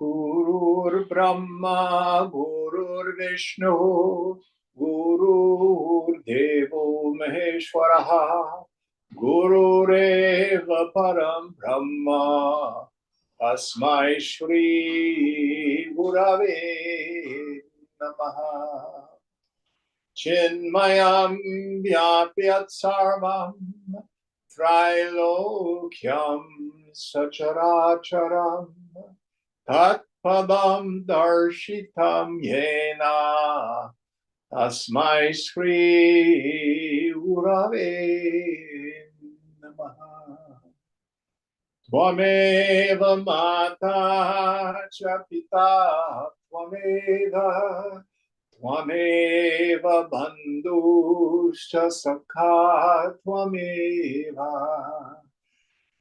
Gurur Brahma, Gurur Vishnu, Gurur Devo Maheshwaraha, Gurureva Param Brahma, Tasmai Shri Gurave Namaha. Chinmayam Vyapyat Sarvam Trilokyam Sacharacharam Tat Padam Darshitam Yena Tasmai Sri Gurave Namaha. Tvameva Mata Cha Pita Tvameva Tvameva Bandhuscha Sakha Tvameva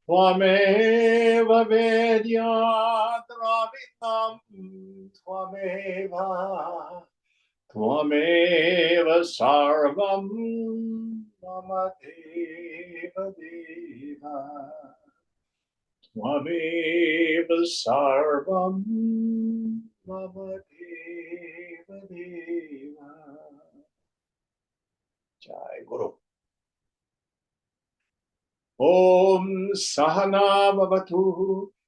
Tvameva Vedyat Ravitam Tvameva Tvameva Sarvam Mama Deva Deva Tvameva Sarvam Mama Deva Deva. Jai Guru. Om Sahana Bhavatu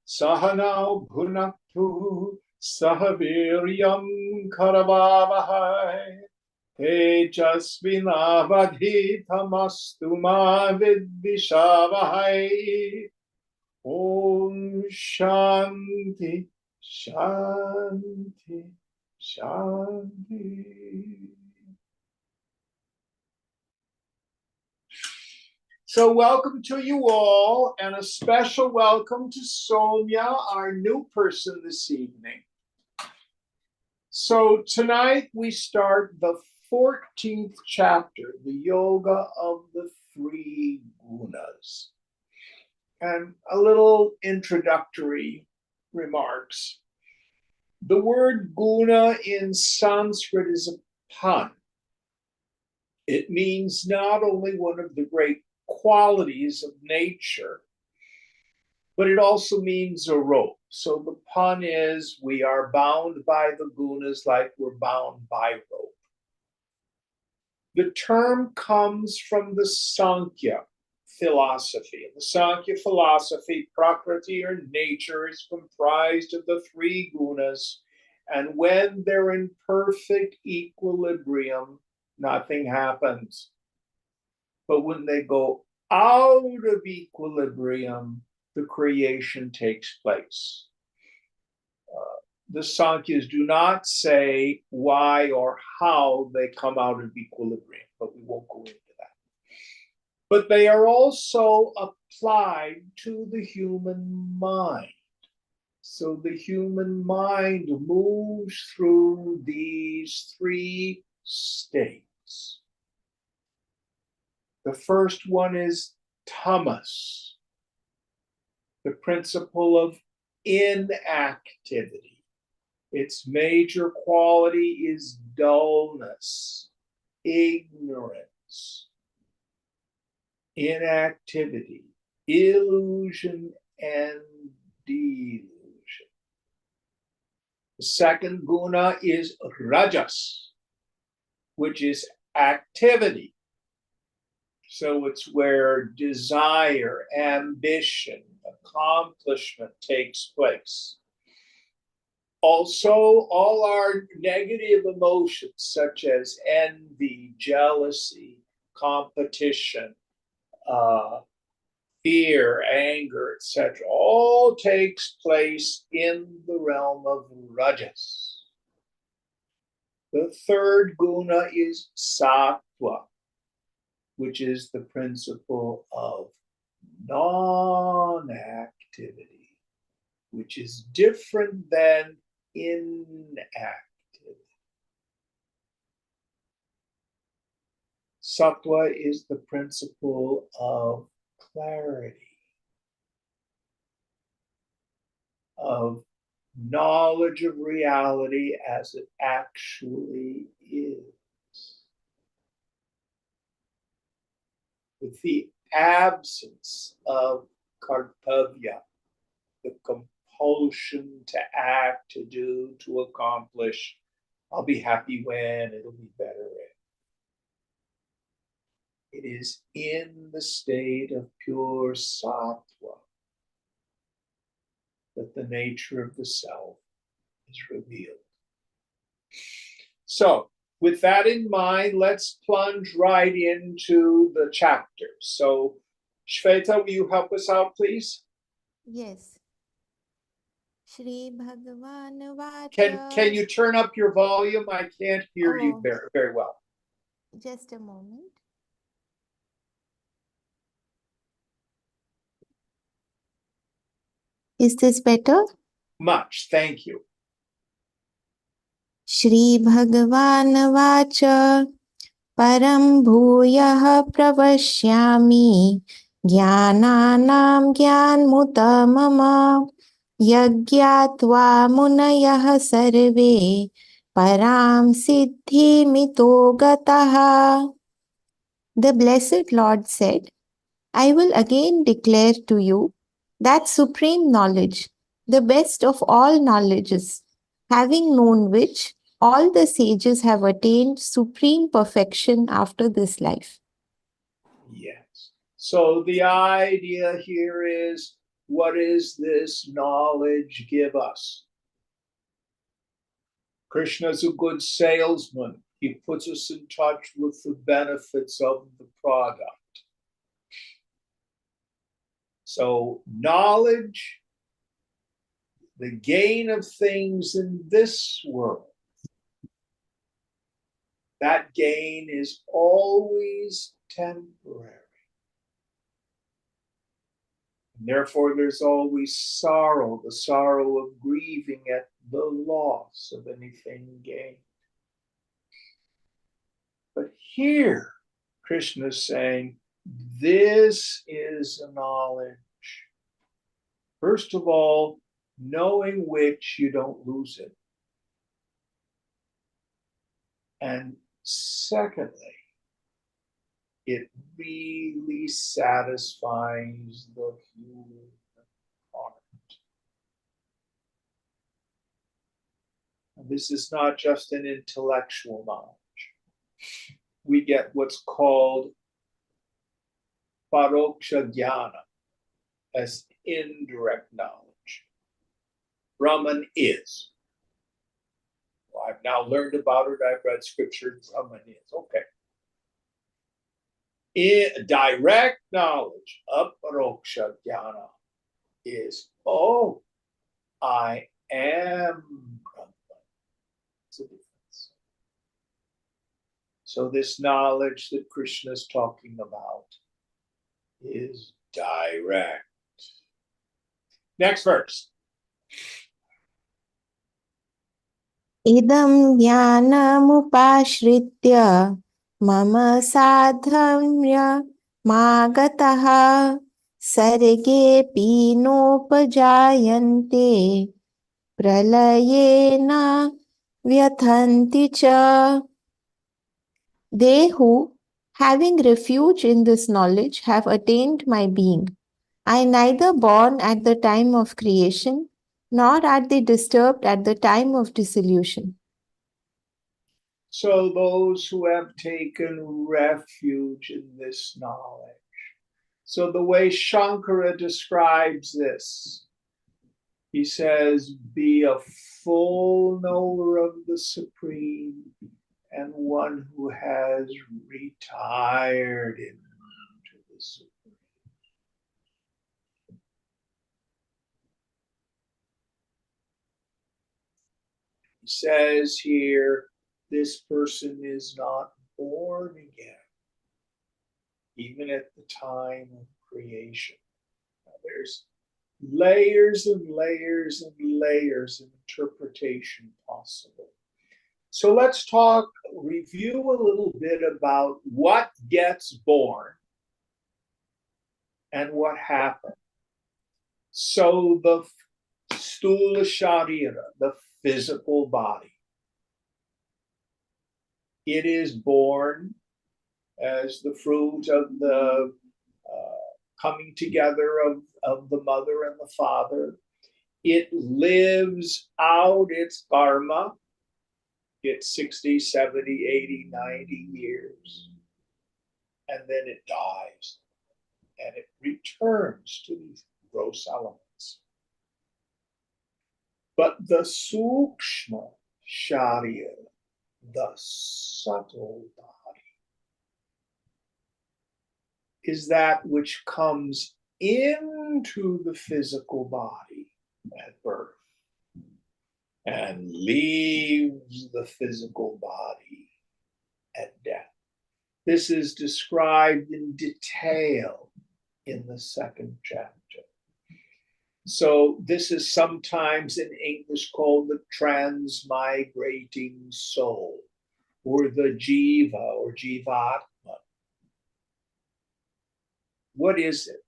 Sahana Bhunaktu Sahaviryam Karavavahai Tejasvinavadhitamastu ma vidvishavahai. Om Shanti Shanti Shanti. So welcome to you all, and a special welcome to Soumya, our new person this evening. So tonight we start the 14th chapter, the Yoga of the Three Gunas. And a little introductory remarks. The word guna in Sanskrit is a pun. It means not only one of the great qualities of nature, but it also means a rope. So the pun is we are bound by the gunas like we're bound by rope. The term comes from the Sankhya philosophy. In the Sankhya philosophy, Prakriti or nature is comprised of the three gunas, and when they're in perfect equilibrium, nothing happens. But when they go out of equilibrium, the creation takes place. The Sankhya's do not say why or how they come out of equilibrium, but we won't go into that. But they are also applied to the human mind. So the human mind moves through these three states. The first one is tamas, the principle of inactivity. Its major quality is dullness, ignorance, inactivity, illusion, and delusion. The second guna is rajas, which is activity. So it's where desire, ambition, accomplishment takes place. Also, all our negative emotions, such as envy, jealousy, competition, fear, anger, etc., all takes place in the realm of rajas. The third guna is sattva, which is the principle of non-activity, which is different than inactivity. Sattva is the principle of clarity, of knowledge of reality as it actually is, with the absence of kartavya, the compulsion compulsion to act, to do, to accomplish. I'll be happy when, it'll be better if. It is in the state of pure sattva that the nature of the self is revealed. So, with that in mind, let's plunge right into the chapter. So, Shweta, will you help us out, please? Yes. Shri Bhagwan Can you turn up your volume? I can't hear you very, very well. Just a moment. Is this better? Much, thank you. Shri Bhagwan Vacha Param Bhuyah Pravashyami Jnananam Jnanmuta Mama Yagyatva Munayah Sarve Param Siddhi Mito Gataha. The Blessed Lord said, I will again declare to you that supreme knowledge, the best of all knowledges, having known which all the sages have attained supreme perfection after this life. Yes. So the idea here is, what is this knowledge give us? Krishna is a good salesman. He puts us in touch with the benefits of the product. So knowledge, the gain of things in this world, that gain is always temporary. And therefore, there's always sorrow, the sorrow of grieving at the loss of anything gained. But here, Krishna is saying, this is a knowledge. First of all, knowing which you don't lose it. And secondly, it really satisfies the human heart. And this is not just an intellectual knowledge. We get what's called paroksha jnana, as indirect knowledge. Brahman is. Well, I've now learned about it, I've read scripture, Brahman is. Okay. In direct knowledge of paroksha jnana is, oh, I am Brahman. It's a difference. So this knowledge that Krishna is talking about is direct. Next verse. Idam jnanamupashritya mama sadhamya magataha sarge pinopajayante pralayena vyathanti cha. They who, having refuge in this knowledge, have attained my being. I neither born at the time of creation, nor are they disturbed at the time of dissolution. So those who have taken refuge in this knowledge. So the way Shankara describes this, he says, be a full knower of the Supreme and one who has retired into the Supreme. He says here, this person is not born again, even at the time of creation. Now, there's layers and layers and layers of interpretation possible. So let's review a little bit about what gets born and what happens. So the stula sharira, the physical body, it is born as the fruit of the coming together of the mother and the father. It lives out its karma, its 60, 70, 80, 90 years, and then it dies and it returns to these gross elements. But the sukshma sharira, the subtle body, is that which comes into the physical body at birth and leaves the physical body at death. This is described in detail in the second chapter. So this is sometimes in English called the transmigrating soul, or the jiva or jivatma. What is it?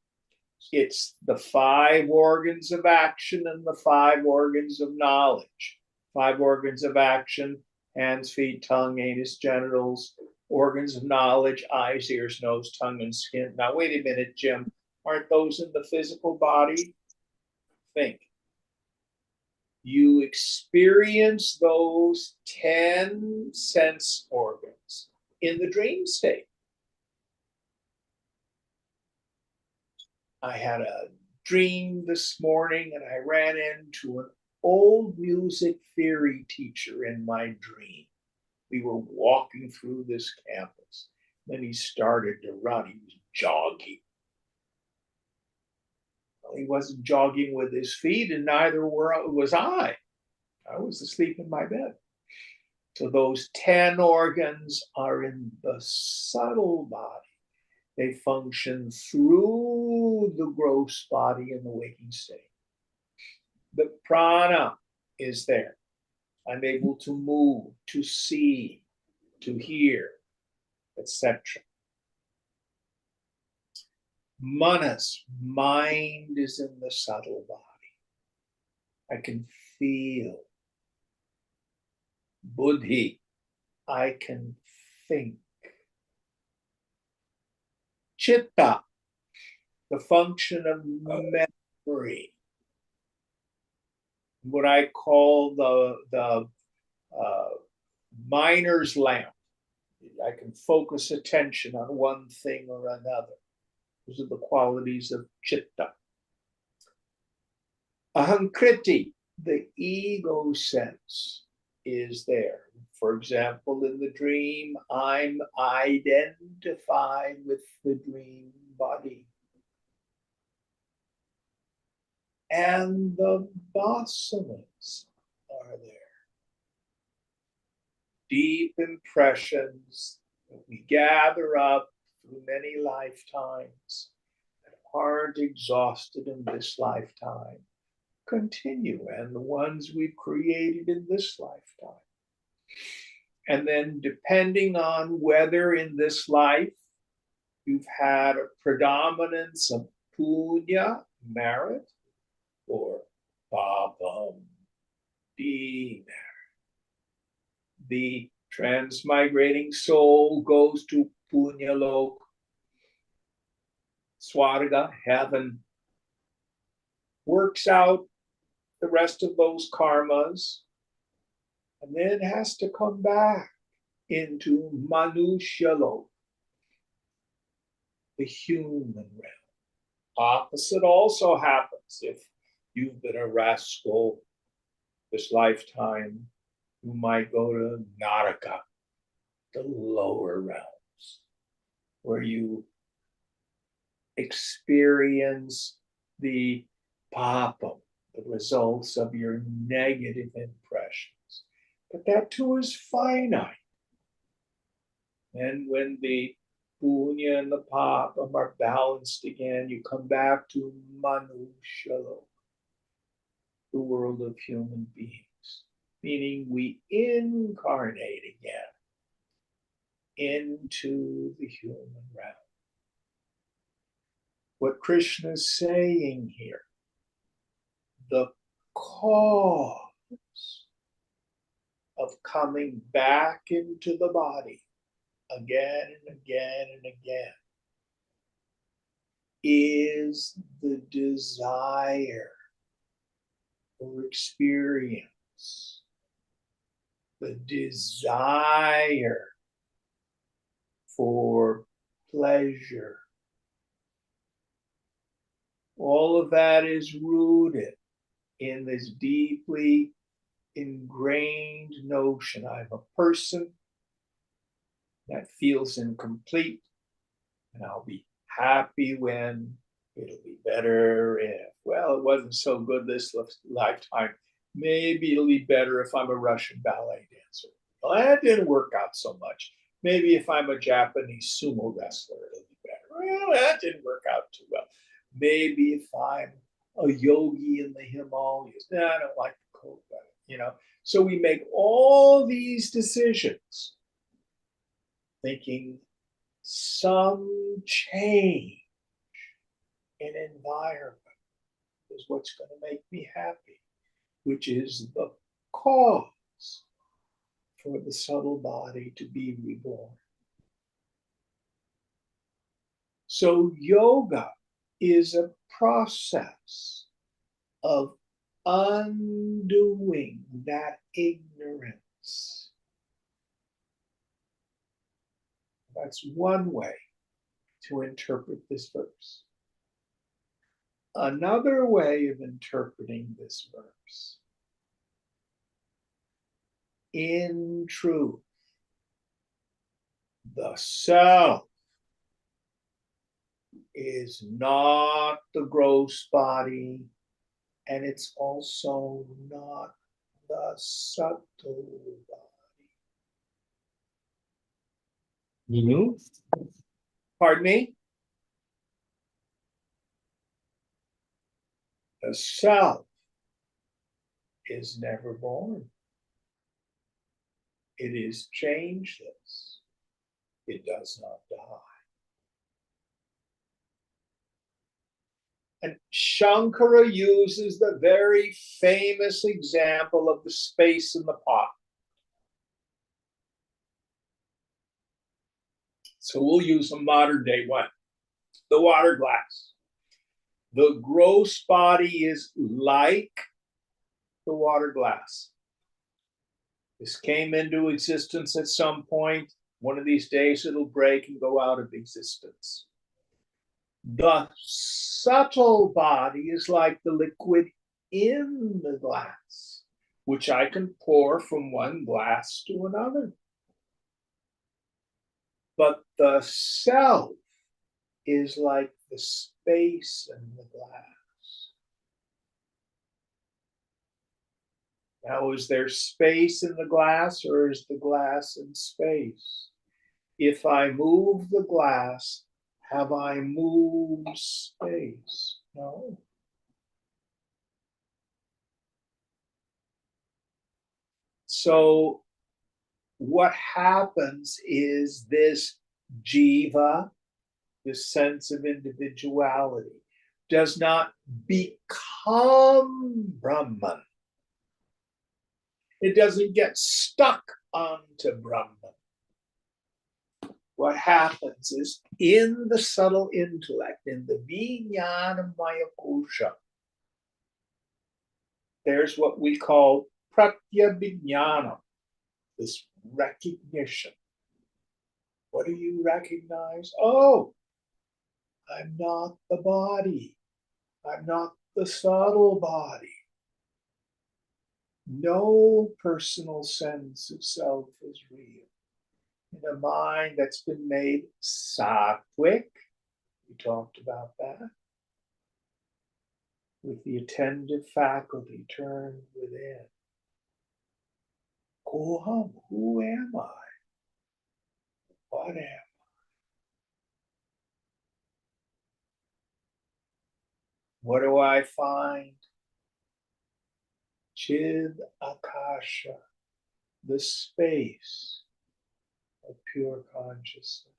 It's the 5 organs of action and the 5 organs of knowledge. 5 organs of action: hands, feet, tongue, anus, genitals. Organs of knowledge: eyes, ears, nose, tongue, and skin. Now, wait a minute, Jim. Aren't those in the physical body? Think. You experience those 10 sense organs in the dream state. I had a dream this morning and I ran into an old music theory teacher in my dream. We were walking through this campus. Then he started to run. He was jogging. Well, he wasn't jogging with his feet, and neither was I. I was asleep in my bed. So those 10 organs are in the subtle body. They function through the gross body in the waking state. The prana is there. I'm able to move, to see, to hear, etc. Manas, mind, is in the subtle body. I can feel. Buddhi, I can think. Chitta, the function of memory. What I call the miner's lamp. I can focus attention on one thing or another. Those are the qualities of chitta. Ahankriti, the ego sense, is there. For example, in the dream, I'm identified with the dream body. And the vasanas are there. Deep impressions that we gather up through many lifetimes that aren't exhausted in this lifetime continue, and the ones we've created in this lifetime. And then, depending on whether in this life you've had a predominance of punya, merit, or papam, demerit, the transmigrating soul goes to punya lok, swarga, heaven, works out the rest of those karmas, and then has to come back into Manushya-lok, the human realm. Opposite also happens. If you've been a rascal this lifetime, you might go to Naraka, the lower realms, where you experience the papam, the results of your negative impressions. But that too is finite. And when the punya and the papam are balanced again, you come back to Manushya-lok, the world of human beings, meaning we incarnate again into the human realm. What Krishna is saying here, the cause of coming back into the body again and again and again is the desire for experience, the desire for pleasure. All of that is rooted in this deeply ingrained notion. I'm a person that feels incomplete, and I'll be happy when it'll be better if, well, it wasn't so good this lifetime. Maybe it'll be better if I'm a Russian ballet dancer. Well, that didn't work out so much. Maybe if I'm a Japanese sumo wrestler, it'll be better. Well, that didn't work out too well. Maybe if I'm a yogi in the Himalayas, no, I don't like the cold weather, you know. So we make all these decisions thinking some change in environment is what's going to make me happy, which is the cause for the subtle body to be reborn. So yoga is a process of undoing that ignorance. That's one way to interpret this verse. Another way of interpreting this verse, in truth, the self is not the gross body, and it's also not the subtle body. You? Pardon me? The self is never born. It is changeless. It does not die. And Shankara uses the very famous example of the space in the pot. So we'll use a modern day one, the water glass. The gross body is like the water glass. This came into existence at some point. One of these days it'll break and go out of existence. The subtle body is like the liquid in the glass, which I can pour from one glass to another. But the self is like the space in the glass. Now, is there space in the glass, or is the glass in space? If I move the glass, have I moved space? No. So what happens is this jiva, this sense of individuality, does not become Brahman. It doesn't get stuck onto Brahman. What happens is in the subtle intellect, in the Vijnanamaya Kosha, there's what we call pratyabhijnana, this recognition. What do you recognize? Oh, I'm not the body. I'm not the subtle body. No personal sense of self is real. In a mind that's been made sattvic, we talked about that, with the attentive faculty turned within. Koham, who am I? What am I? What do I find? Chid Akasha, the space of pure consciousness.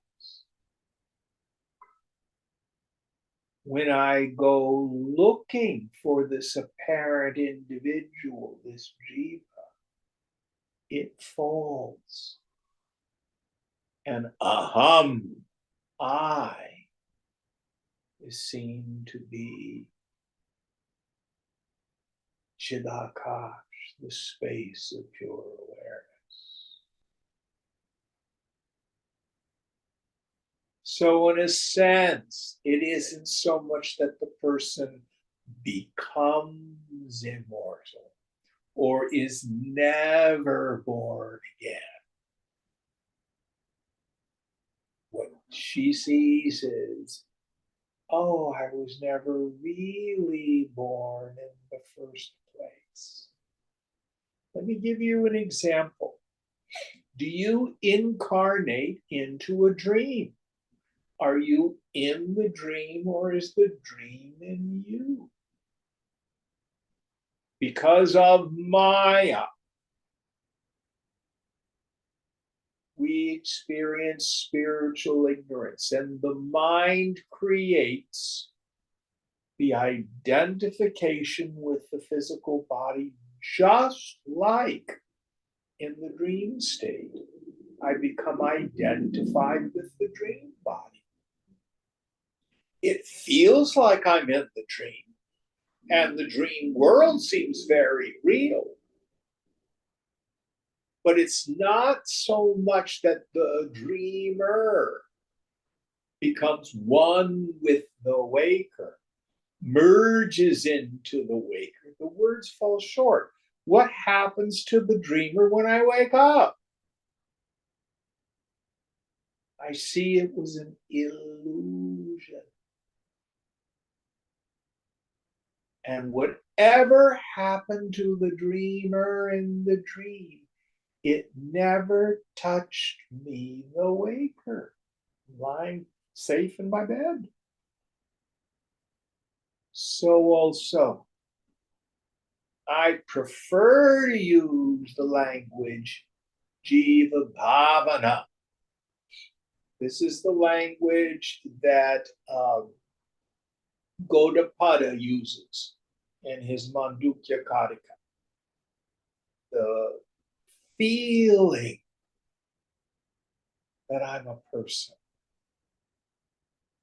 When I go looking for this apparent individual, this jiva, it falls. And aham, I, is seen to be Chidakash, the space of pure awareness. So in a sense, it isn't so much that the person becomes immortal or is never born again. What she sees is, oh, I was never really born in the first place. Let me give you an example. Do you incarnate into a dream? Are you in the dream or is the dream in you? Because of Maya, we experience spiritual ignorance, and the mind creates the identification with the physical body, just like in the dream state. I become identified with the dream body. It feels like I'm in the dream, and the dream world seems very real. But it's not so much that the dreamer becomes one with the waker, merges into the waker. The words fall short. What happens to the dreamer when I wake up? I see it was an illusion. And whatever happened to the dreamer in the dream, it never touched me, the waker, lying safe in my bed. So also, I prefer to use the language Jiva Bhavana. This is the language that Gaudapada uses in his Mandukya Karika. The feeling that I'm a person.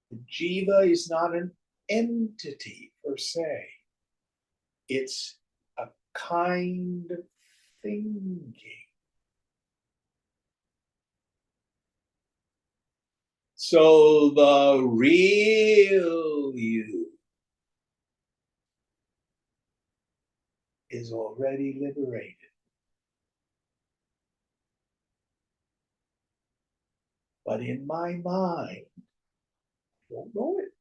The jiva is not an entity per se. It's a kind of thinking. So the real you is already liberated. But in my mind, I don't know it.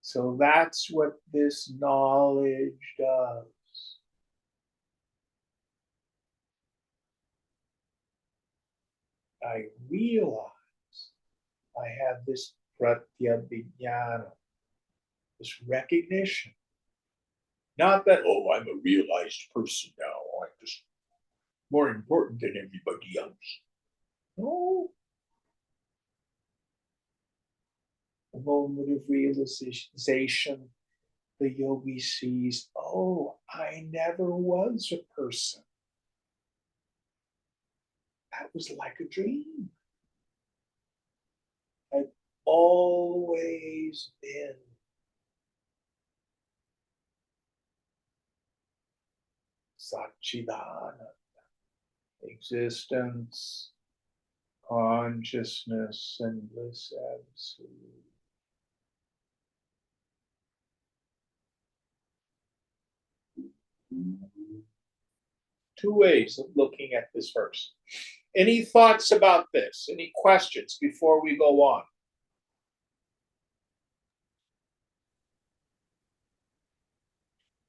So that's what this knowledge does. I realize I have this pratyabhignana, this recognition. Not that, oh, I'm a realized person now. I'm just more important than everybody else. No. A moment of realization, the yogi sees, oh, I never was a person. That was like a dream. I've always been Satchidananda, existence, consciousness, and bliss absolute. Two ways of looking at this verse. Any thoughts about this? Any questions before we go on?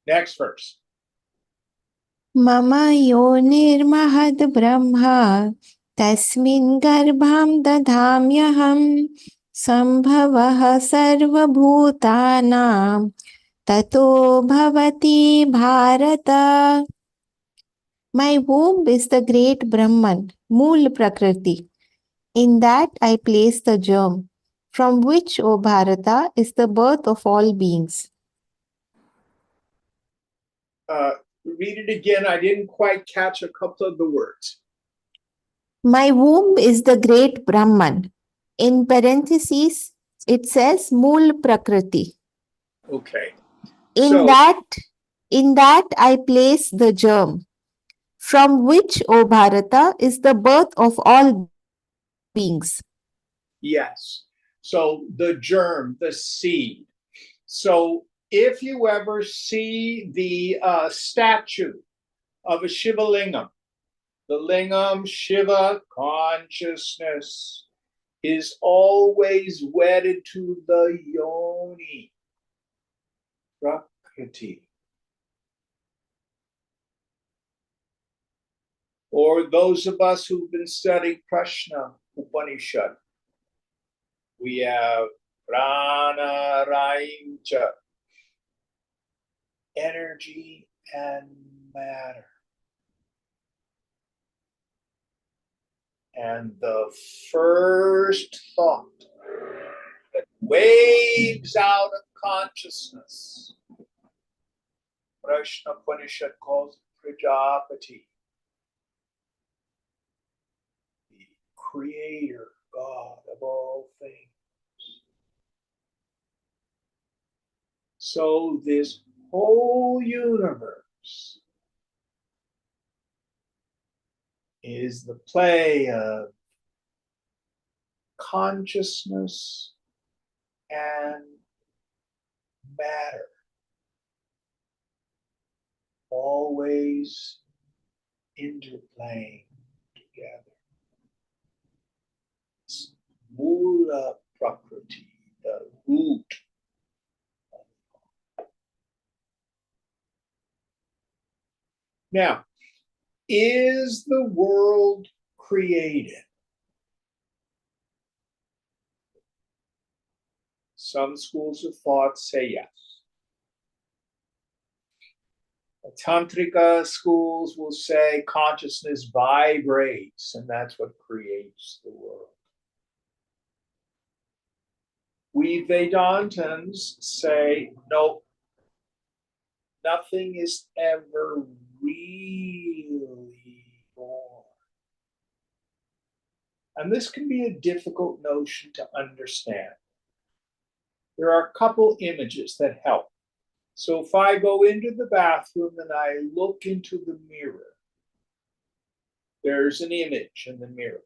Next verse. Mama yonirmahad brahma tasmin garbham dadhamyaham sambhavah sarvabhutanam tato bhavati bharata. My womb is the great Brahman, Mool Prakriti. In that I place the germ, from which, O Bharata, is the birth of all beings. Read it again. I didn't quite catch a couple of the words. My womb is the great Brahman. In parentheses, it says Mool Prakriti. Okay. In So, that, in that I place the germ, from which, O Bharata, is the birth of all beings. yes. So the germ, the seed. So if you ever see the statue of a Shiva lingam, the lingam, Shiva, consciousness, is always wedded to the yoni, prakriti. Or those of us who've been studying Prashna Upanishad, we have prana, raimcha, energy and matter. And the first thought that waves out of consciousness, Prashna Upanishad calls Prajapati, the creator, God of all things. So this whole universe is the play of consciousness and matter, always interplaying together. It's Mula Prakriti, the root. Now, is the world created? Some schools of thought say yes. The Tantrika schools will say consciousness vibrates, and that's what creates the world. We Vedantins say, no, nothing is ever really born. And this can be a difficult notion to understand. There are a couple images that help. So if I go into the bathroom and I look into the mirror, there's an image in the mirror.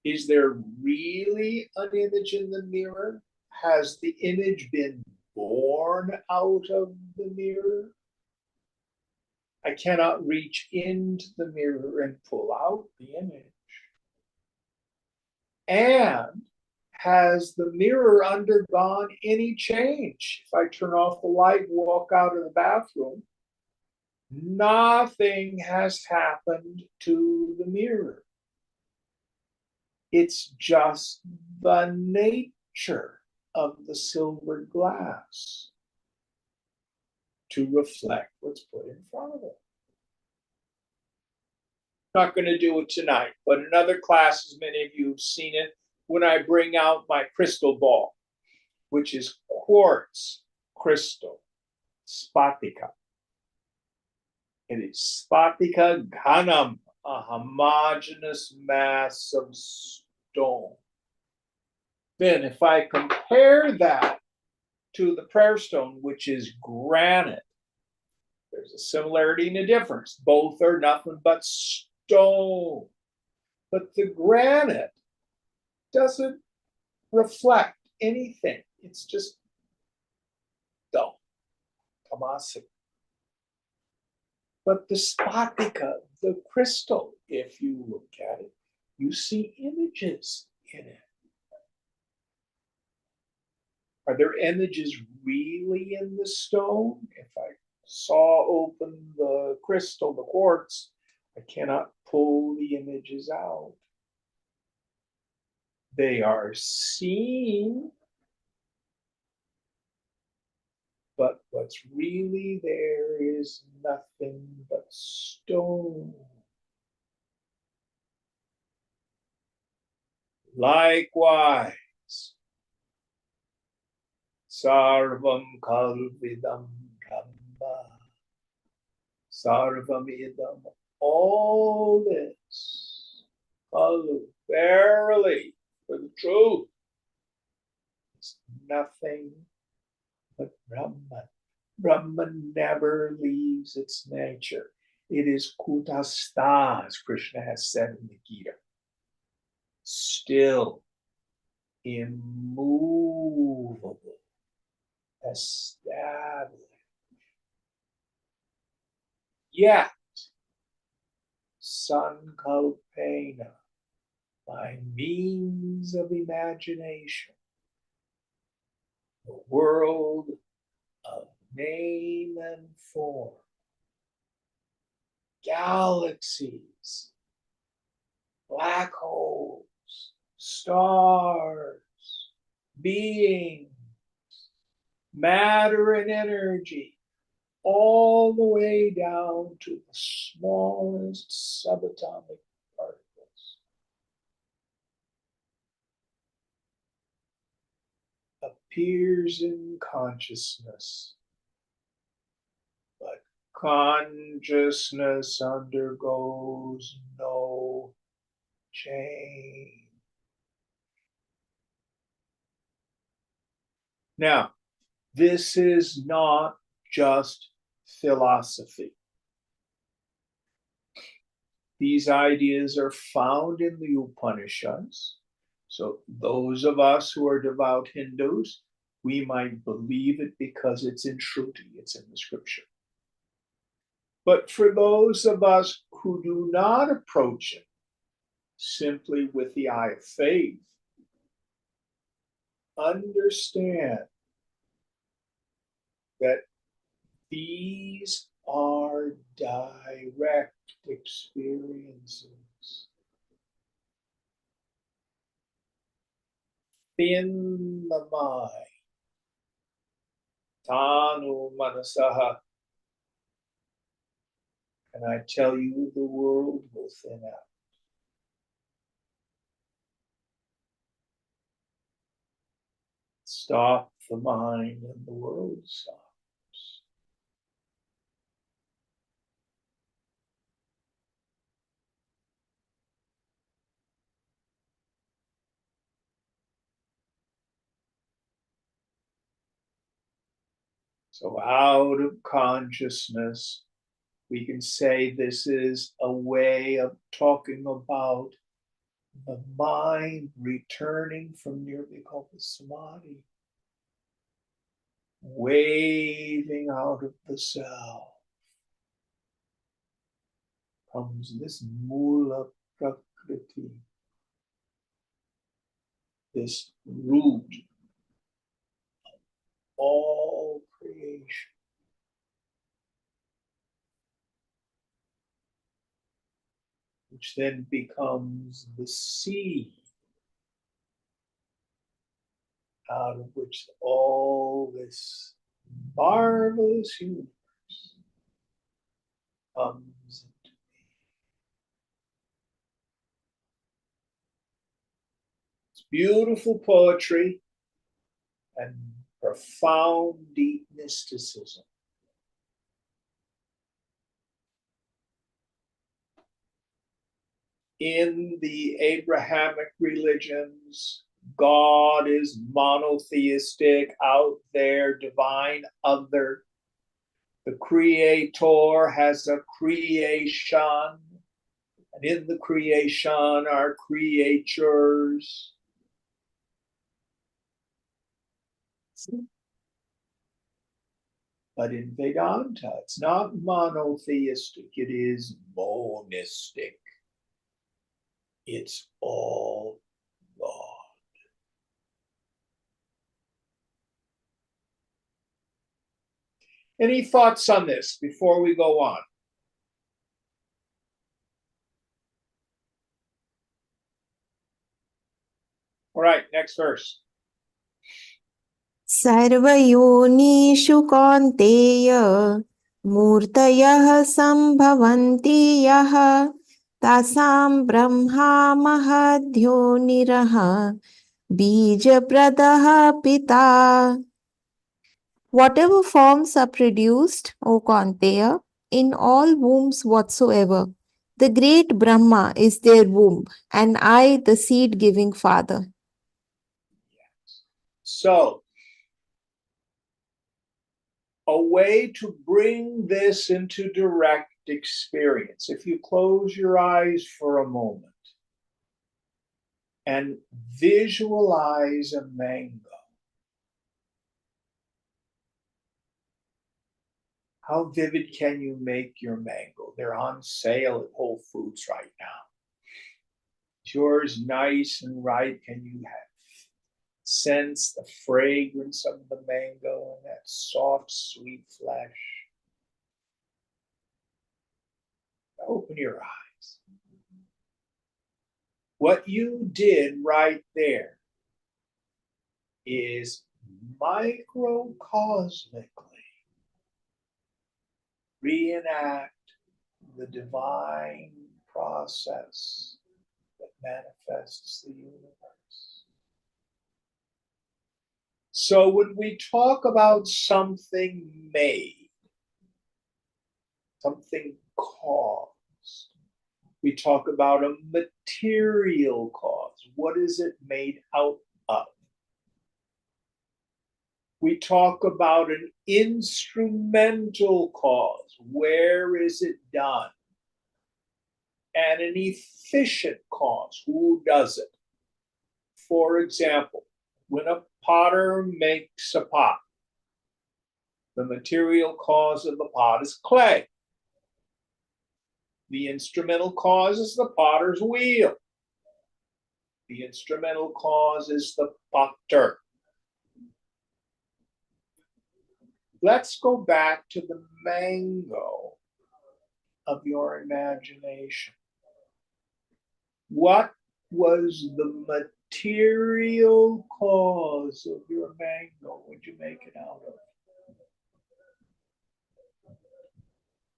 Is there really an image in the mirror? Has the image been born out of the mirror? I cannot reach into the mirror and pull out the image. And has the mirror undergone any change? If I turn off the light, walk out of the bathroom, nothing has happened to the mirror. It's just the nature of the silver glass to reflect what's put in front of it. Not going to do it tonight, but in other classes, many of you have seen it when I bring out my crystal ball, which is quartz crystal, spatika. It is spatika ghanam, a homogeneous mass of stone. Then, if I compare that to the prayer stone, which is granite, there's a similarity and a difference. Both are nothing but stone. But the granite doesn't reflect anything. It's just dull, tamasic. But the spatika, the crystal, if you look at it, you see images in it. Are there images really in the stone? If I saw open the crystal, the quartz, I cannot pull the images out. They are seen, but what's really there is nothing but stone. Likewise, sarvam kalvidam brahma, sarvam idam, all this, verily, for the truth, is nothing but Brahman. Brahman never leaves its nature. It is kutastha, as Krishna has said in the Gita. Still, immovable, established. Yet, sankalpena, by means of imagination, the world of name and form, galaxies, black holes, stars, beings, matter and energy, all the way down to the smallest subatomic particles, appears in consciousness, but consciousness undergoes no change. Now, this is not just philosophy. These ideas are found in the Upanishads. So those of us who are devout Hindus, we might believe it because it's in Shruti, it's in the scripture. But for those of us who do not approach it simply with the eye of faith, understand that these are direct experiences. In the mind, tanu manasaha, and I tell you, the world will thin out. Stop the mind and the world stops. So out of consciousness, we can say this is a way of talking about the mind returning from nirvikalpa samadhi, waving out of the self, comes this mula prakriti, this root of all creation. Which then becomes the seed out of which all this marvelous universe comes into being. It's beautiful poetry and profound, deep mysticism. In the Abrahamic religions, God is monotheistic, out there, divine, other. The Creator has a creation, and in the creation are creatures. But in Vedanta, it's not monotheistic, it is monistic. It's all God. Any thoughts on this before we go on? All right, next verse. सर्वयोनिषु कौन्तेय मूर्तयः सम्भवन्ति यः तासां ब्रह्मा महद्योनिरः बीजप्रदः पिता. Whatever forms are produced, O Kaunteya, in all wombs whatsoever, the great Brahma is their womb, and I the seed-giving father. So, a way to bring this into direct experience. If you close your eyes for a moment and visualize a mango, how vivid can you make your mango? They're on sale at Whole Foods right now. Is yours nice and ripe? Can you sense the fragrance of the mango and that soft, sweet flesh? Open your eyes. What you did right there is microcosmically reenact the divine process that manifests the universe. So when we talk about something made, something caused, we talk about a material cause. What is it made out of? We talk about an instrumental cause. Where is it done? And an efficient cause. Who does it? For example, when a potter makes a pot, the material cause of the pot is clay. The instrumental cause is the potter's wheel. The instrumental cause is the potter. Let's go back to the mango of your imagination. What was the material cause of your mango? What'd you make it out of?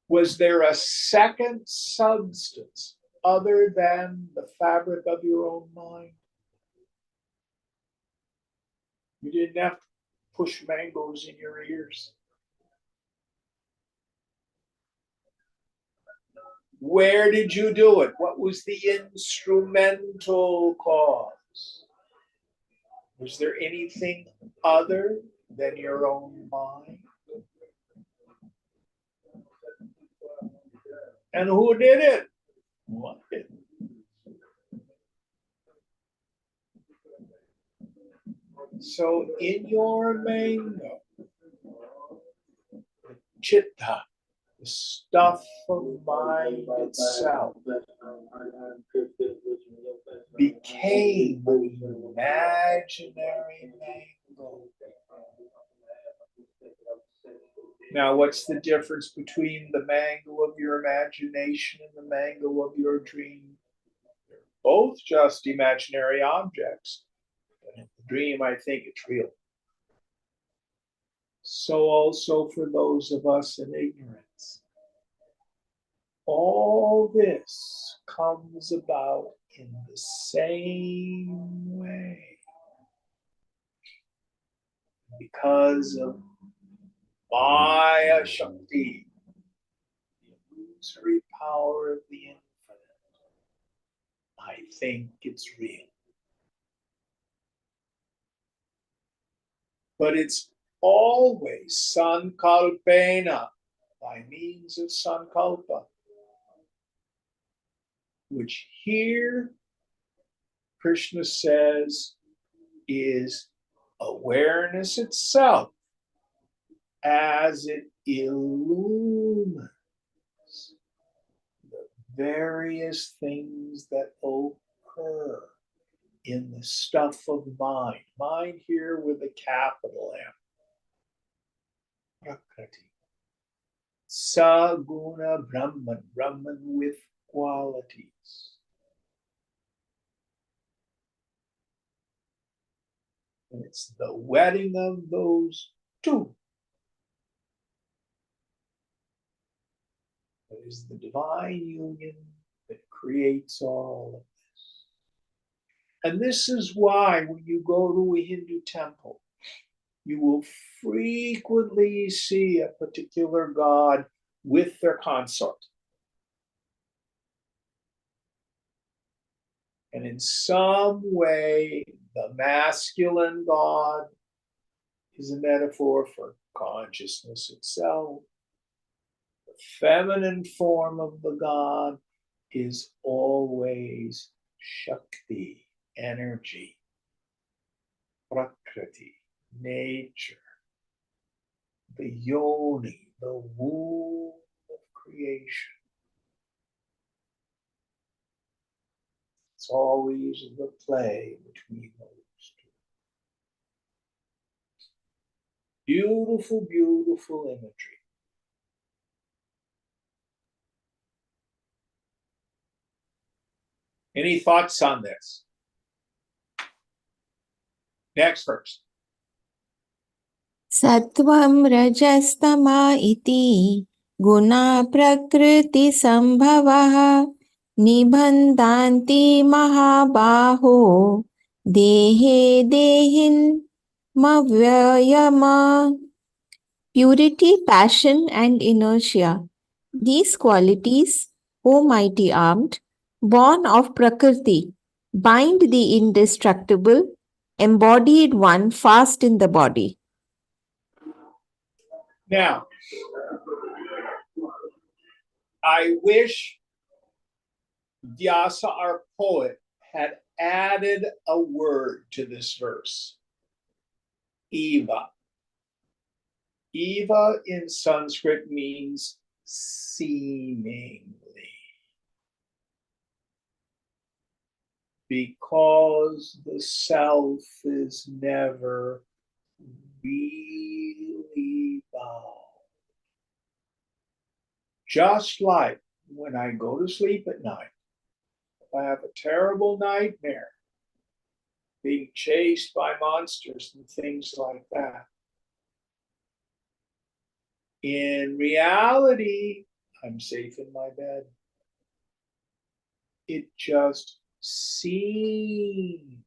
Was there a second substance other than the fabric of your own mind? You didn't have to push mangoes in your ears. Where did you do it? What was the instrumental cause? Was there anything other than your own mind? And who did it? What did it? So in your mango, the chitta, the stuff of mind itself, became an imaginary mango. Now, what's the difference between the mango of your imagination and the mango of your dream? They're both just imaginary objects. But in the dream, I think it's real. So also for those of us in ignorance, all this comes about in the same way because of Maya Shakti, the illusory power of the infinite. I think it's real. But it's always sankalpena, by means of sankalpa, which here Krishna says is awareness itself as it illumines the various things that occur in the stuff of mind. Mind here with a capital M. Prakriti. Saguna Brahman, Brahman with qualities. And it's the wedding of those two that is the divine union that creates all of this. And this is why when you go to a Hindu temple, you will frequently see a particular god with their consort. And in some way, the masculine god is a metaphor for consciousness itself. The feminine form of the God is always Shakti, energy, Prakriti, nature, the yoni, the womb of creation. It's always the play between those two. Beautiful, beautiful imagery. Any thoughts on this? Next verse. Sattvam rajastama iti guna prakriti sambhavaha nibandhanti mahabaho dehe dehin mavyayama. Purity, passion, and inertia. These qualities, O mighty armed, born of Prakriti, bind the indestructible, embodied one fast in the body. Now, I wish Vyasa, our poet, had added a word to this verse. Eva. Eva in Sanskrit means seemingly. Because the self is never really bound. Just like when I go to sleep at night, if I have a terrible nightmare, being chased by monsters and things like that, in reality, I'm safe in my bed. It just seemed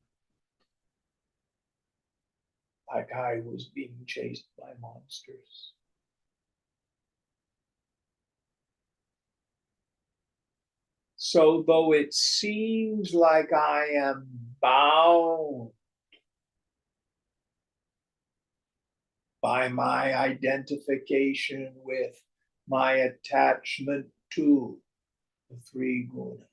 like I was being chased by monsters. So though it seems like I am bound by my identification with my attachment to the three gunas,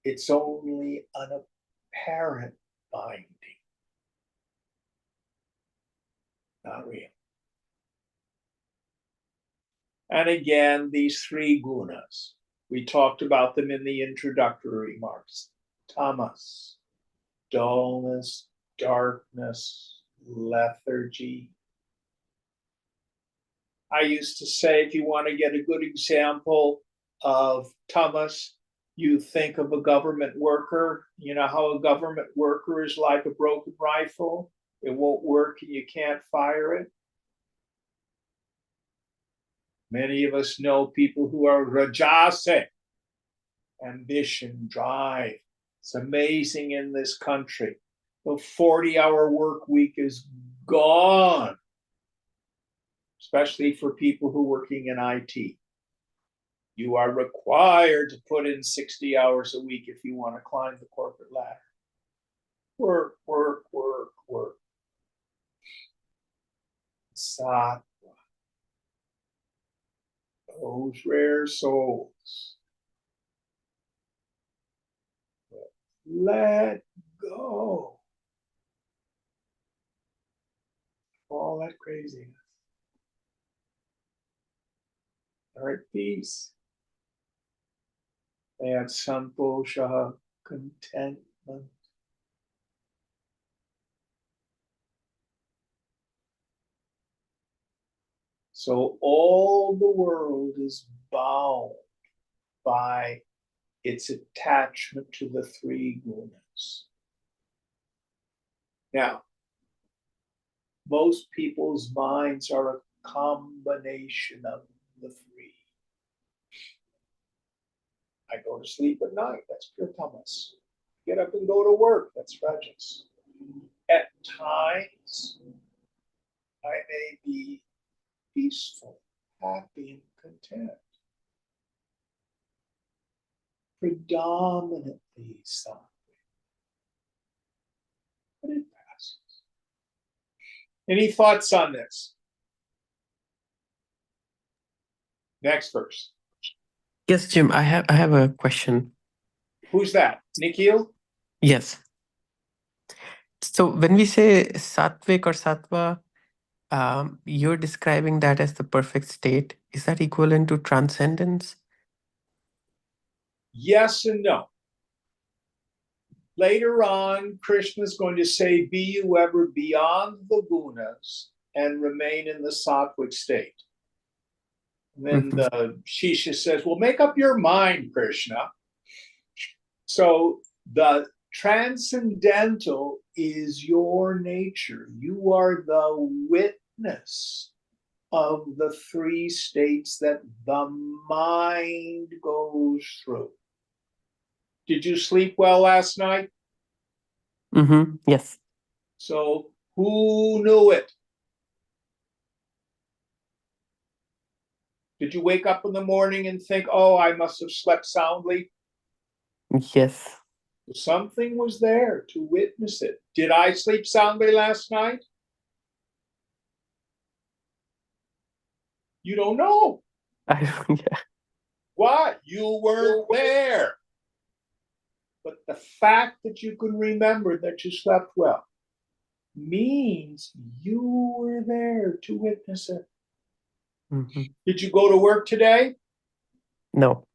it's only an apparent binding, not real. And again, these three gunas, we talked about them in the introductory remarks. Tamas, dullness, darkness, lethargy. I used to say, if you want to get a good example of tamas, you think of a government worker. You know how a government worker is like a broken rifle? It won't work and you can't fire it. Many of us know people who are rajasic, ambition, drive. It's amazing in this country. The 40-hour work week is gone, especially for people who are working in IT. You are required to put in 60 hours a week if you want to climb the corporate ladder. Work, work, work, work. Sattva. Those rare souls. Let go. All that craziness. They're at peace. They have santosha, contentment. So all the world is bound by its attachment to the three gunas. Now, most people's minds are a combination of the three. I go to sleep at night, that's pure tamas. Get up and go to work, that's rajas. At times, I may be peaceful, happy, and content. Predominantly sattvic. But it passes. Any thoughts on this? Next verse. Yes, Jim, I have a question. Who's that? Nikhil? Yes. So when we say sattvic or sattva, you're describing that as the perfect state. Is that equivalent to transcendence? Yes and no. Later on, Krishna is going to say, be you ever beyond the gunas and remain in the sattvic state. And then the Shisha says, well, make up your mind, Krishna. So the transcendental is your nature. You are the witness of the three states that the mind goes through. Did you sleep well last night? Yes. So who knew it? Did you wake up in the morning and think, oh, I must have slept soundly? Yes. Something was there to witness it. Did I sleep soundly last night? You don't know. Yeah. Why? You weren't there. But the fact that you can remember that you slept well means you were there to witness it. Did you go to work today? No.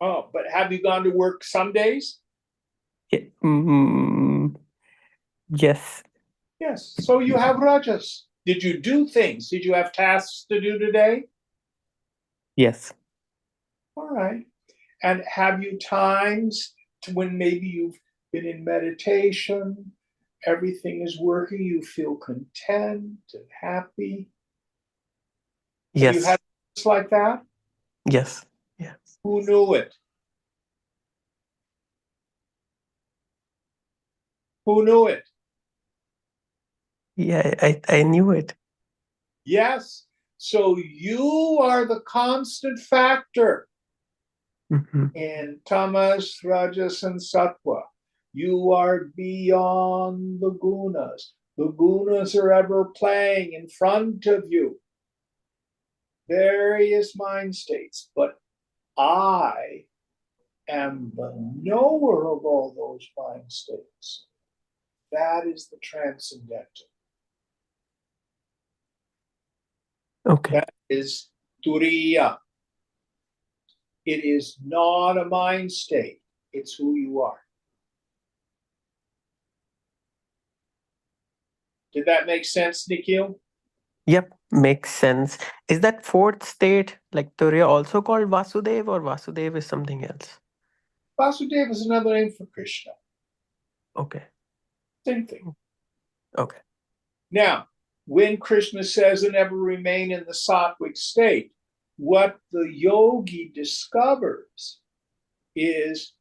Oh, but have you gone to work some days? Yes. Yes. So you have rajas. Did you do things? Did you have tasks to do today? Yes. All right. And have you times when maybe you've been in meditation, everything is working, you feel content and happy? Have you Yes. had things like that? Yes. Yes. Who knew it? Who knew it? Yeah, I knew it. Yes. So you are the constant factor in tamas, rajas, and sattva. You are beyond the gunas. The gunas are ever playing in front of you. Various mind states, but I am the knower of all those mind states. That is the transcendental. Okay. That is turiya. It is not a mind state. It's who you are. Did that make sense, Nikhil? Yep, makes sense. Is that fourth state like Turiya also called Vasudev, or Vasudev is something else? Vasudeva is another name for Krishna. Okay. Same thing. Okay. Now, when Krishna says and ever remain in the sattvic state, what the yogi discovers is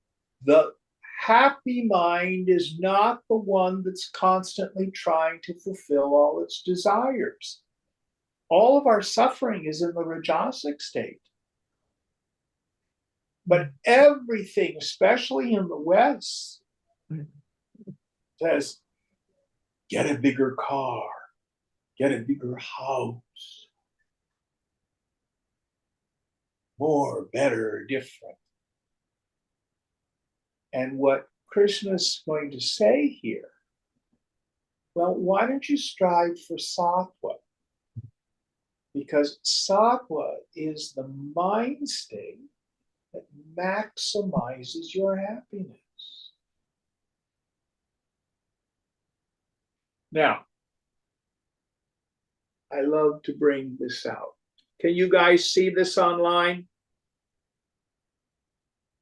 the happy mind is not the one that's constantly trying to fulfill all its desires. All of our suffering is in the rajasic state. But everything, especially in the West, says, get a bigger car, get a bigger house, more, better, different. And what Krishna's going to say here, well, why don't you strive for sattva? Because sattva is the mind state that maximizes your happiness. Now, I love to bring this out. Can you guys see this online?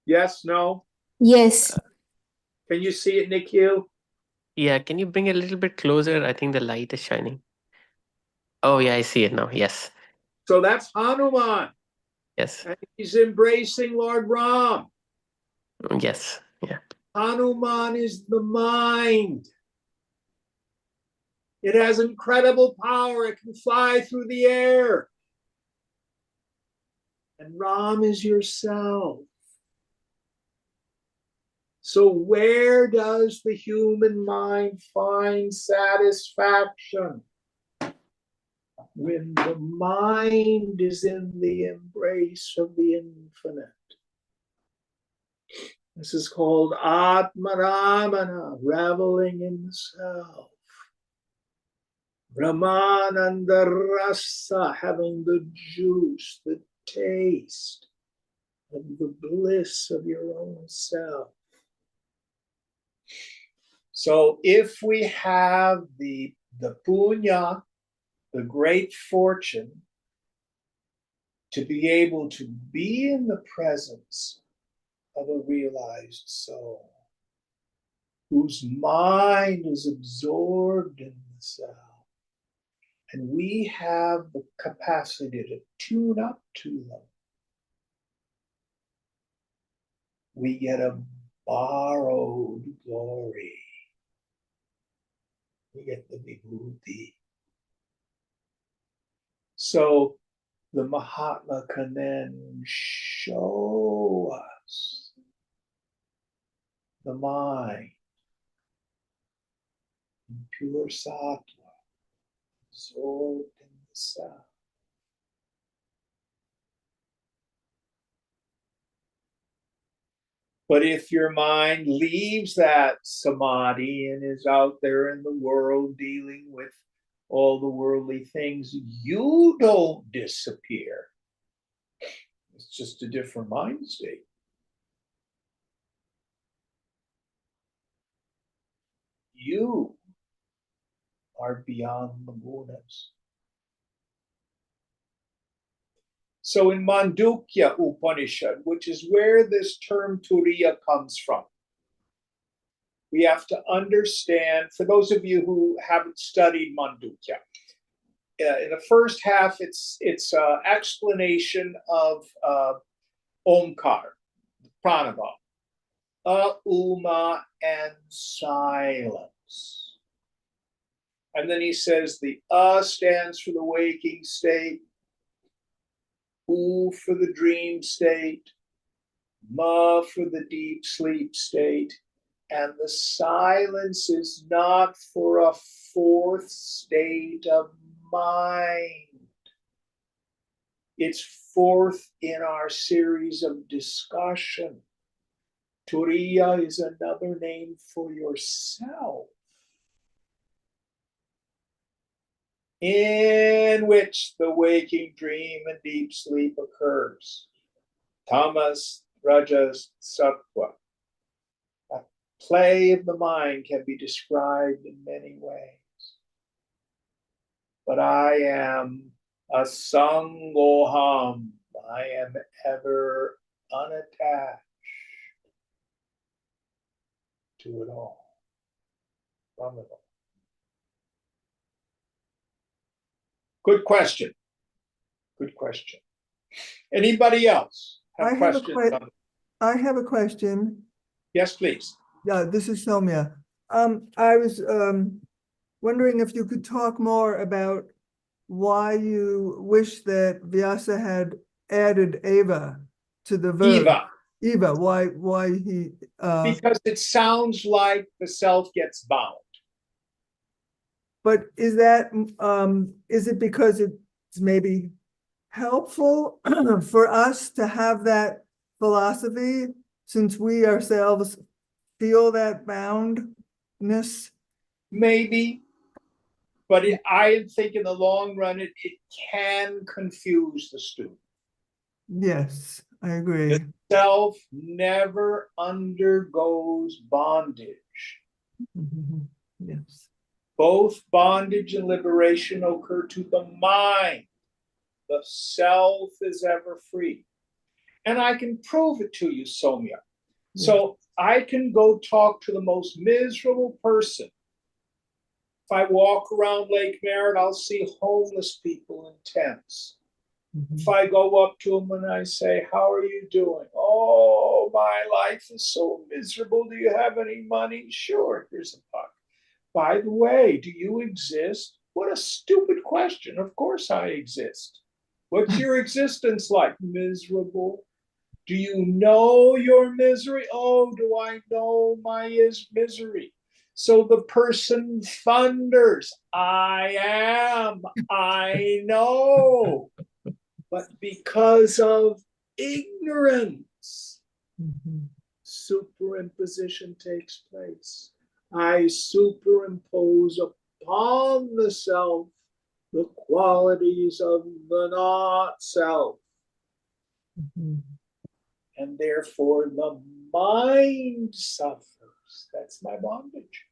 Yes, no? Yes. Can you see it, Nikhil? Yeah, can you bring it a little bit closer? I think the light is shining. Oh, yeah, I see it now. Yes. So that's Hanuman. Yes. And he's embracing Lord Ram. Yes. Yeah. Hanuman is the mind. It has incredible power. It can fly through the air. And Ram is yourself. So where does the human mind find satisfaction? when the mind is in the embrace of the infinite. This is called Atmaramana, reveling in the self. Brahmananda rasa, having the juice, the taste of the bliss of your own self. So if we have the punya, the great fortune, to be able to be in the presence of a realized soul, whose mind is absorbed in the self, and we have the capacity to tune up to them, we get a borrowed glory. We get the vibhuti. So the Mahatma can then show us the mind in pure sattva, absorbed in the self. But if your mind leaves that samadhi and is out there in the world dealing with all the worldly things, you don't disappear. It's just a different mind state. You are beyond the gunas. So in Mandukya Upanishad, which is where this term Turiya comes from, we have to understand, for those of you who haven't studied Mandukya, in the first half, it's explanation of Omkar, Pranava, Uma, and silence. And then he says the stands for the waking state, U for the dream state, Ma for the deep sleep state, and the silence is not for a fourth state of mind. It's fourth in our series of discussion. Turiya is another name for yourself, in which the waking, dream, and deep sleep occurs. Tamas, rajas, sattva. A play of the mind can be described in many ways. But I am asangoham. I am ever unattached to it all, from it all. Good question. Good question. Anybody else have questions? I have a question. Yes, please. Yeah, this is Soumya. I was wondering if you could talk more about why you wish that Vyasa had added Eva to the verb. Eva, why he because it sounds like the self gets bound. But is that is it because it's maybe helpful for us to have that philosophy since we ourselves feel that boundness? Maybe, but I think in the long run it can confuse the student. Yes, I agree. The self never undergoes bondage. Mm-hmm. Yes. Both bondage and liberation occur to the mind. The self is ever free. And I can prove it to you, Soumya. Yes. So I can go talk to the most miserable person. If I walk around Lake Merritt, I'll see homeless people in tents. Mm-hmm. If I go up to them and I say, how are you doing? Oh, my life is so miserable. Do you have any money? Sure, here's a buck. By the way, do you exist? What a stupid question. Of course I exist. What's your existence like? Miserable. Do you know your misery? Oh, do I know my misery? So the person thunders, I am, I know. But because of ignorance, superimposition takes place. I superimpose upon the self the qualities of the not self. And therefore the mind suffers. That's my bondage.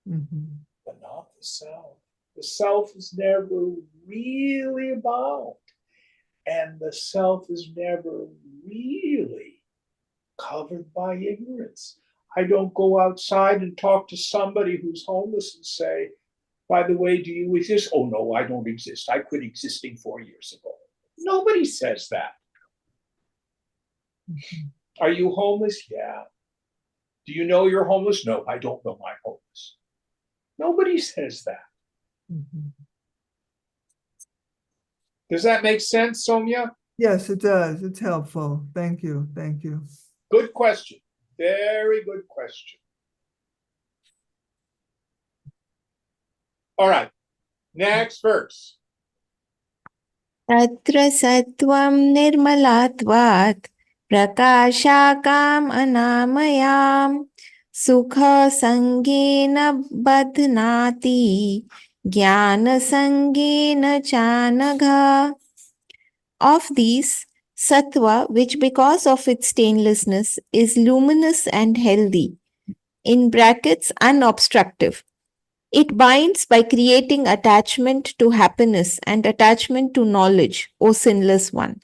But not the self. The self is never really about, and the self is never really covered by ignorance. I don't go outside and talk to somebody who's homeless and say, by the way, do you exist? Oh, no, I don't exist. I quit existing 4 years ago. Nobody says that. Are you homeless? Yeah. Do you know you're homeless? No, I don't know I'm homeless. Nobody says that. Does that make sense, Soumya? Yes, it does. It's helpful. Thank you. Thank you. Good question. Very good question. All right. Next verse. तत्र सत्त्वं निर्मलत्वात् प्रकाशाकाम् अनामयाम् सुखसङ्गेन बध्नाति ज्ञानसङ्गेन चानघ. Of these, sattva, which because of its stainlessness is luminous and healthy, in brackets unobstructive, it binds by creating attachment to happiness and attachment to knowledge, O sinless one.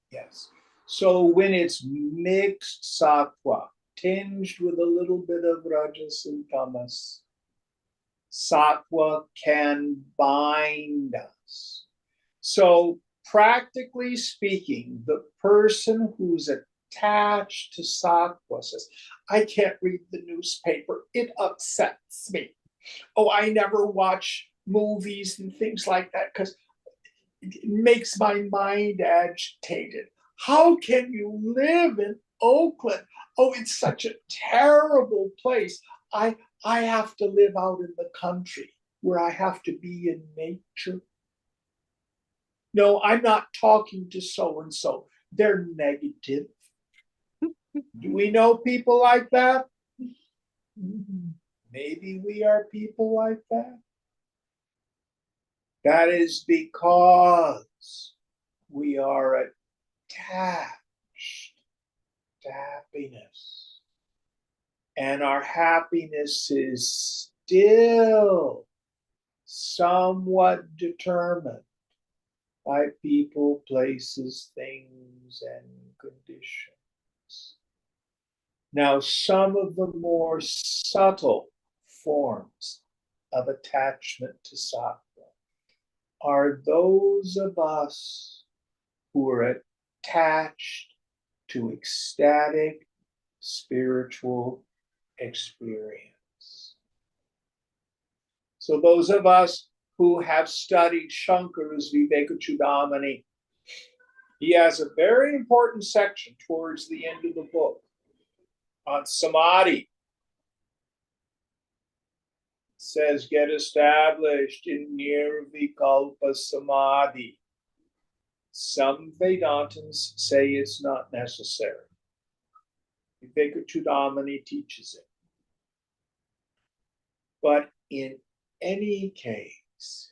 Yes. So when it's mixed sattva, tinged with a little bit of rajas and tamas, sattva can bind us. So practically speaking, the person who's attached to sattva says, I can't read the newspaper. It upsets me. Oh, I never watch movies and things like that because it makes my mind agitated. How can you live in Oakland? Oh, it's such a terrible place. I have to live out in the country where I have to be in nature. No, I'm not talking to so and so. They're negative. Do we know people like that? Maybe we are people like that. That is because we are attached to happiness. And our happiness is still somewhat determined by people, places, things, and conditions. Now, some of the more subtle forms of attachment to sattva are those of us who are attached to ecstatic spiritual experience. So those of us who have studied Shankara's Vivekachudamani, he has a very important section towards the end of the book on samadhi. It says, get established in nirvikalpa samadhi. Some Vedantins say it's not necessary. Vivekachudamani teaches it. But in any case,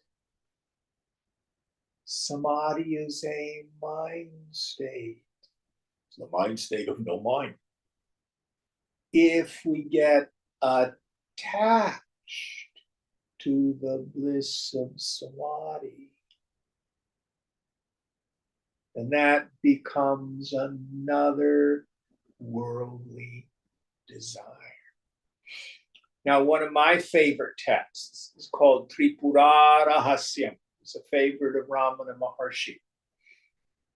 samadhi is a mind state. It's the mind state of no mind. If we get attached to the bliss of samadhi, then that becomes another worldly desire. Now, one of my favorite texts is called Tripura Rahasyam. It's a favorite of Ramana Maharshi.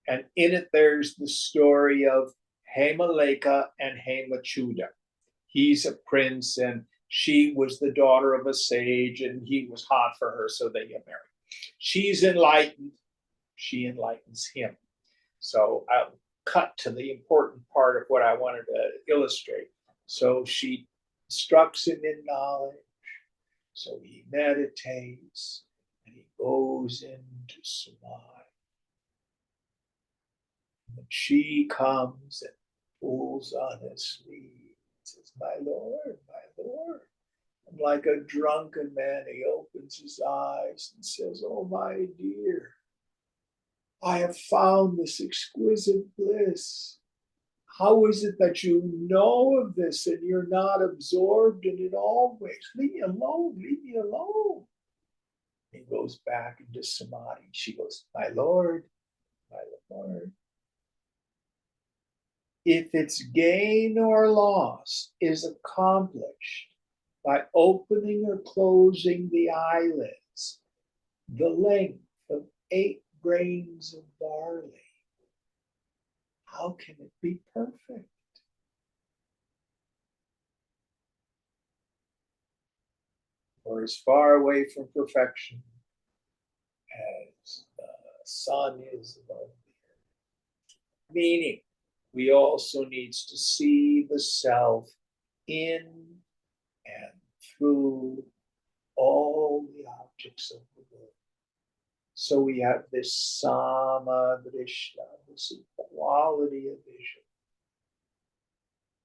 And in it, there's the story of Hemaleka and Hemachuda. He's a prince and she was the daughter of a sage and he was hot for her, so they get married. She's enlightened. She enlightens him. So I'll cut to the important part of what I wanted to illustrate. So she instructs him in knowledge. So he meditates and he goes into samadhi. And she comes and pulls on his sleeve and says, my Lord, my Lord. And like a drunken man, he opens his eyes and says, oh, my dear, I have found this exquisite bliss. How is it that you know of this and you're not absorbed in it always? Leave me alone, leave me alone. He goes back into samadhi. She goes, my Lord, my Lord. If its gain or loss is accomplished by opening or closing the eyelids, the length of 8 grains of barley, how can it be perfect? Or as far away from perfection as the sun is above the earth. Meaning, we also needs to see the self in and through all the objects of the world. So we have this samadrishta, this equality of vision.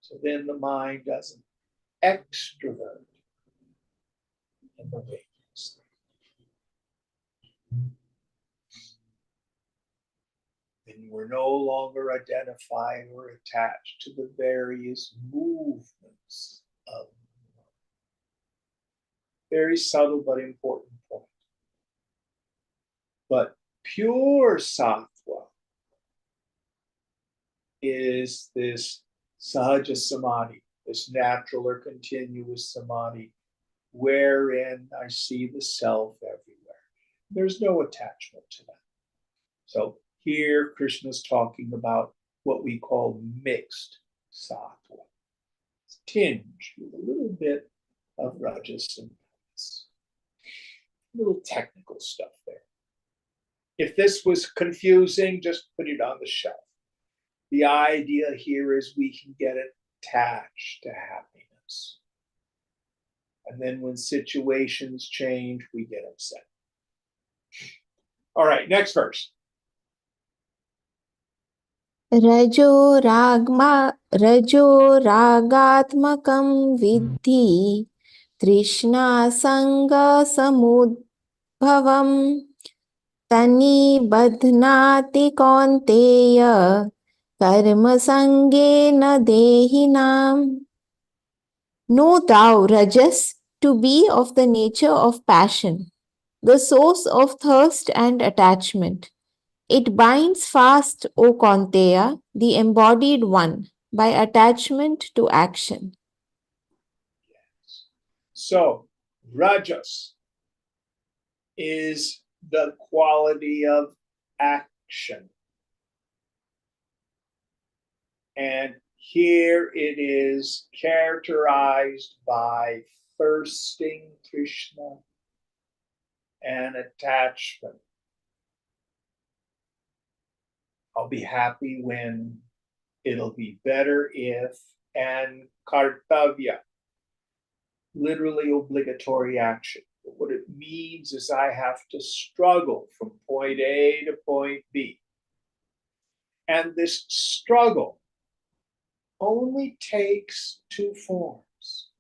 So then the mind doesn't extrovert in the waking state. Then we're no longer identified or attached to the various movements of the mind. Very subtle but important point. But pure sattva is this sahaja samadhi, this natural or continuous samadhi, wherein I see the self everywhere. There's no attachment to that. So here Krishna's talking about what we call mixed sattva. It's tinged with a little bit of rajas and tamas. Little technical stuff there. If this was confusing, just put it on the shelf. The idea here is we can get attached to happiness. And then when situations change, we get upset. All right, next verse. रजो रागात्मकं विद्धि तृष्णासङ्गसमुद्भवम् तन्निबध्नाति कौन्तेय कर्मसङ्गेन देहिनाम्. Know thou, Rajas, to be of the nature of passion, the source of thirst and attachment. It binds fast, O Kaunteya, the embodied one, by attachment to action. Yes. So, rajas is the quality of action. And here it is characterized by thirsting Krishna and attachment. I'll be happy when, it'll be better if, and kartavya, literally obligatory action. But what it means is I have to struggle from point A to point B. And this struggle only takes 2 forms.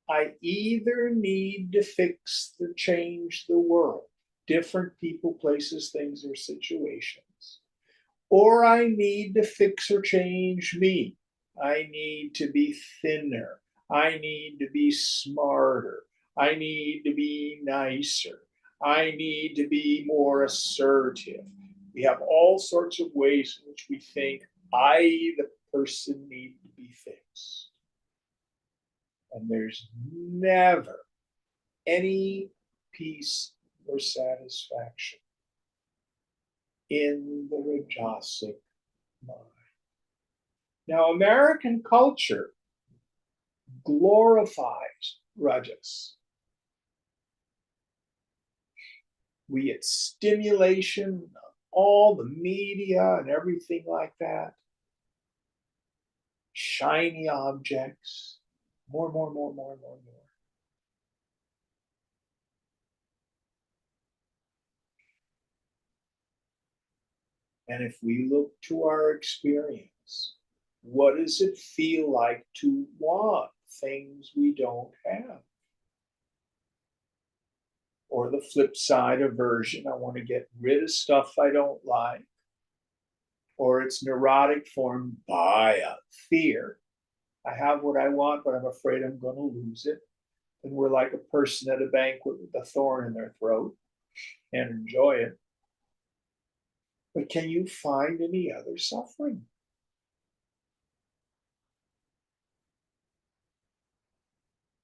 I either need to fix or change the world, different people, places, things, or situations, or I need to fix or change me. I need to be thinner. I need to be smarter. I need to be nicer. I need to be more assertive. We have all sorts of ways in which we think I, the person, need to be fixed. And there's never any peace or satisfaction in the rajasic mind. Now, American culture glorifies rajas. We get stimulation, all the media and everything like that, shiny objects, More, more, more, more, more, more. And if we look to our experience, what does it feel like to want things we don't have? Or the flip side, aversion. I want to get rid of stuff I don't like. Or its neurotic form, bhaya, fear. I have what I want, but I'm afraid I'm going to lose it. And we're like a person at a banquet with a thorn in their throat and enjoy it. But can you find any other suffering?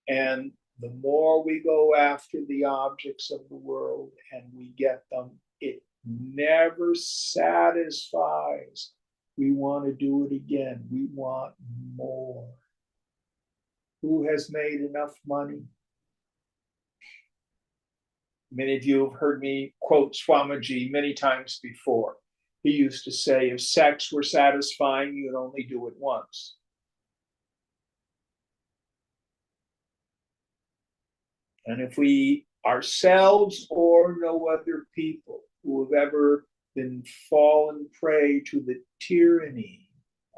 And the more we go after the objects of the world and we get them, it never satisfies. We want to do it again. We want more. Who has made enough money? Many of you have heard me quote Swamiji many times before. He used to say, if sex were satisfying, you'd only do it once. And if we ourselves or no other people who have ever been fallen prey to the tyranny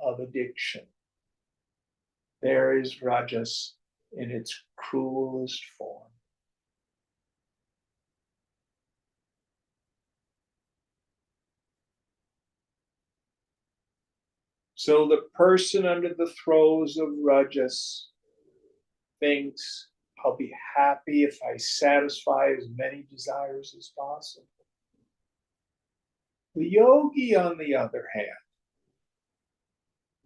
of addiction, there is Rajas in its cruelest form. So the person under the throes of Rajas thinks, I'll be happy if I satisfy as many desires as possible. The yogi, on the other hand,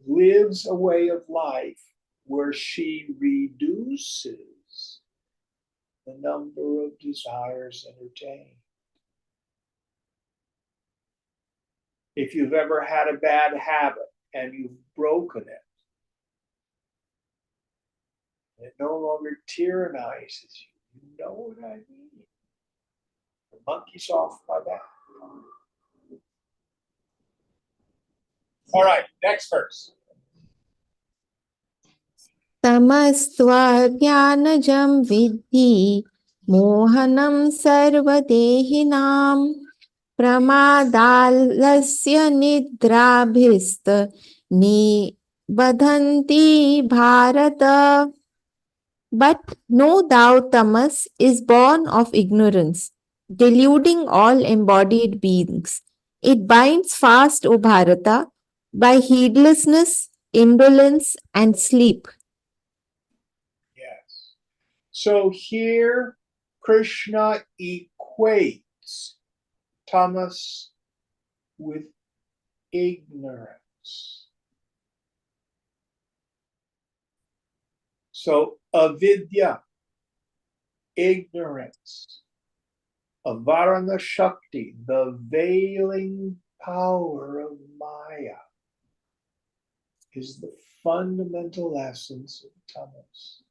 lives a way of life where she reduces the number of desires entertained. If you've ever had a bad habit and you've broken it, it no longer tyrannizes you. You know what I mean? The monkey's off my back. All right, next verse. तमस्त्वज्ञानजं विद्धि मोहनं सर्वदेहिनां प्रमादालस्य निद्राभिस्त निबधन्ति Bharat. But no doubt tamas is born of ignorance, deluding all embodied beings. It binds fast, O Bharata, by heedlessness, indolence, and sleep. Yes. So here Krishna equates tamas with ignorance. So avidya, ignorance, avarana shakti, the veiling power of Maya, is the fundamental essence of tamas.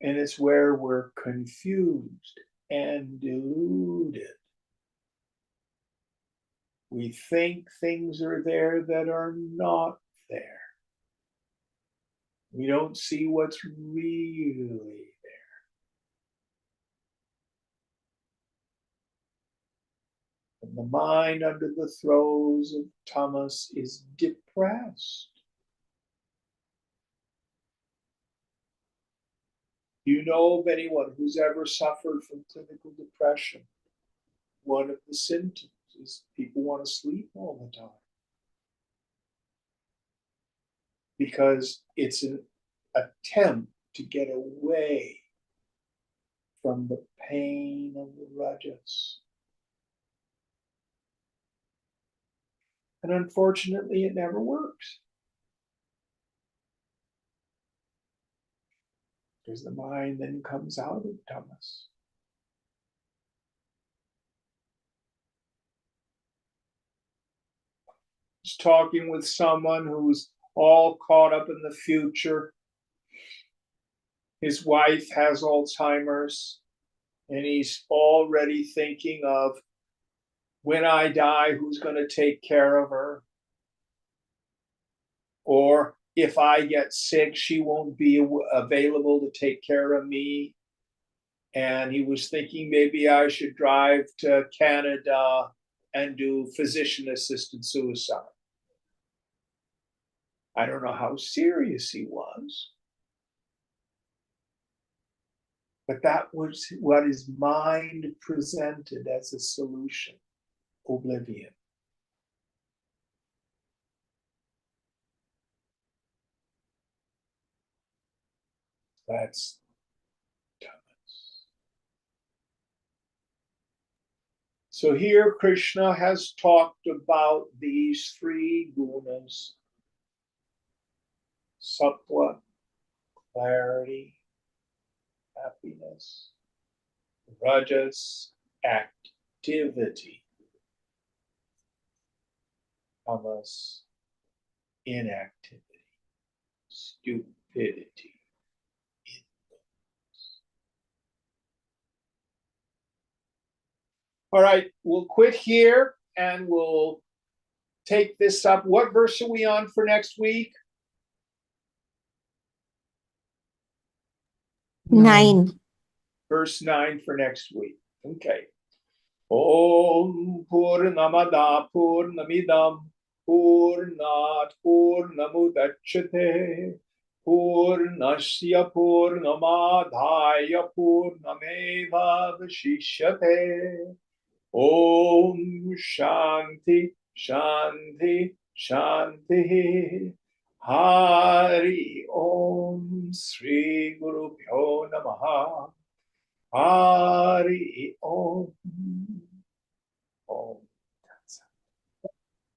And it's where we're confused and deluded. We think things are there that are not there. We don't see what's really there. And the mind under the throes of tamas is depressed. Do you know of anyone who's ever suffered from clinical depression? One of the symptoms is people want to sleep all the time. Because it's an attempt to get away from the pain of the rajas. And unfortunately, it never works. Because the mind then comes out of tamas. Just talking with someone who's all caught up in the future. His wife has Alzheimer's, and he's already thinking of when I die, who's going to take care of her? Or if I get sick, she won't be available to take care of me. And he was thinking maybe I should drive to Canada and do physician-assisted suicide. I don't know how serious he was, but that was what his mind presented as a solution: oblivion. That's Thomas. So here Krishna has talked about these three gunas: sattva, clarity, happiness; rajas, activity; tamas, inactivity, stupidity. All right, we'll quit here and we'll take this up. What verse are we on for next week? 9. Verse 9 for next week. Okay. Om Purnamada Purnamidam Purnat Purnamudachyate Purnasya Purnamadhaya Purnameva Vashishyate. Om Shanti Shanti Shanti. Hari Om Sri Guru Pyo Namaha. Hari Om.